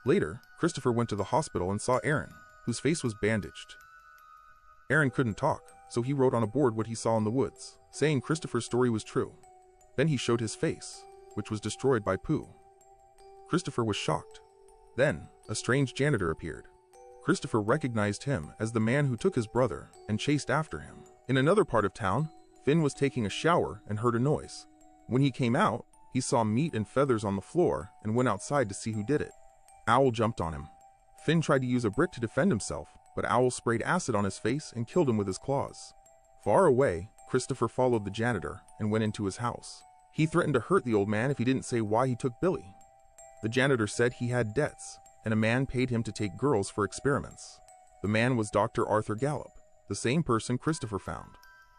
Later, Christopher went to the hospital and saw Aaron, whose face was bandaged. Aaron couldn't talk, so he wrote on a board what he saw in the woods, saying Christopher's story was true. Then he showed his face, which was destroyed by Pooh. Christopher was shocked. Then, a strange janitor appeared. Christopher recognized him as the man who took his brother and chased after him. In another part of town, Finn was taking a shower and heard a noise. When he came out, he saw meat and feathers on the floor and went outside to see who did it. Owl jumped on him. Finn tried to use a brick to defend himself, but Owl sprayed acid on his face and killed him with his claws. Far away, Christopher followed the janitor and went into his house. He threatened to hurt the old man if he didn't say why he took Billy. The janitor said he had debts, and a man paid him to take girls for experiments. The man was Dr. Arthur Gallup, the same person Christopher found.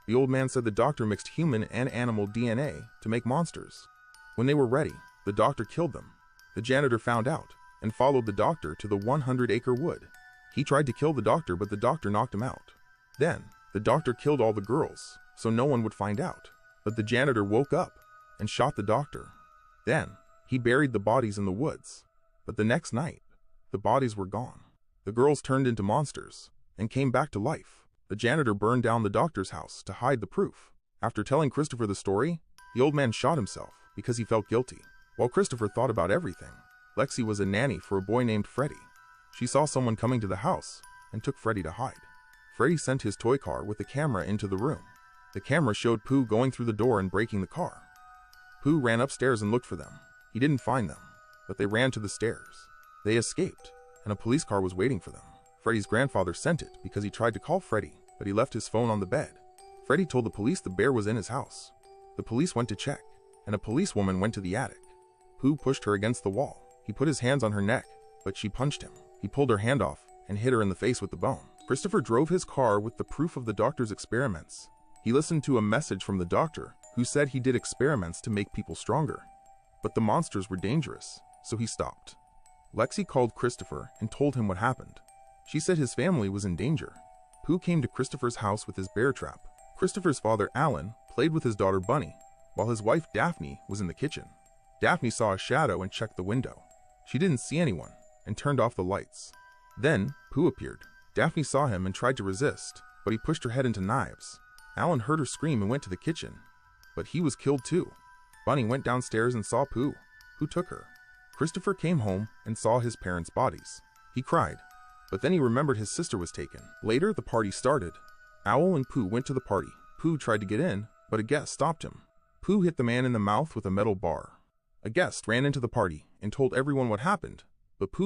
The old man said the doctor mixed human and animal DNA to make monsters. When they were ready, the doctor killed them. The janitor found out and followed the doctor to the 100-acre wood. He tried to kill the doctor, but the doctor knocked him out. Then, the doctor killed all the girls, so no one would find out. But the janitor woke up and shot the doctor. Then, he buried the bodies in the woods. But the next night, the bodies were gone. The girls turned into monsters and came back to life. The janitor burned down the doctor's house to hide the proof. After telling Christopher the story, the old man shot himself because he felt guilty. While Christopher thought about everything, Lexi was a nanny for a boy named Freddie. She saw someone coming to the house and took Freddie to hide. Freddie sent his toy car with the camera into the room. The camera showed Pooh going through the door and breaking the car. Pooh ran upstairs and looked for them. He didn't find them, but they ran to the stairs. They escaped, and a police car was waiting for them. Freddie's grandfather sent it because he tried to call Freddie, but he left his phone on the bed. Freddie told the police the bear was in his house. The police went to check, and a policewoman went to the attic. Pooh pushed her against the wall. He put his hands on her neck, but she punched him. He pulled her hand off and hit her in the face with the bone. Christopher drove his car with the proof of the doctor's experiments. He listened to a message from the doctor, who said he did experiments to make people stronger. But the monsters were dangerous, so he stopped. Lexi called Christopher and told him what happened. She said his family was in danger. Pooh came to Christopher's house with his bear trap. Christopher's father, Alan, played with his daughter Bunny, while his wife Daphne was in the kitchen. Daphne saw a shadow and checked the window. She didn't see anyone and turned off the lights. Then, Pooh appeared. Daphne saw him and tried to resist, but he pushed her head into knives. Alan heard her scream and went to the kitchen, but he was killed too. Bunny went downstairs and saw Pooh, who took her. Christopher came home and saw his parents' bodies. He cried, but then he remembered his sister was taken. Later, the party started. Owl and Pooh went to the party. Pooh tried to get in, but a guest stopped him. Pooh hit the man in the mouth with a metal bar. A guest ran into the party and told everyone what happened, but Pooh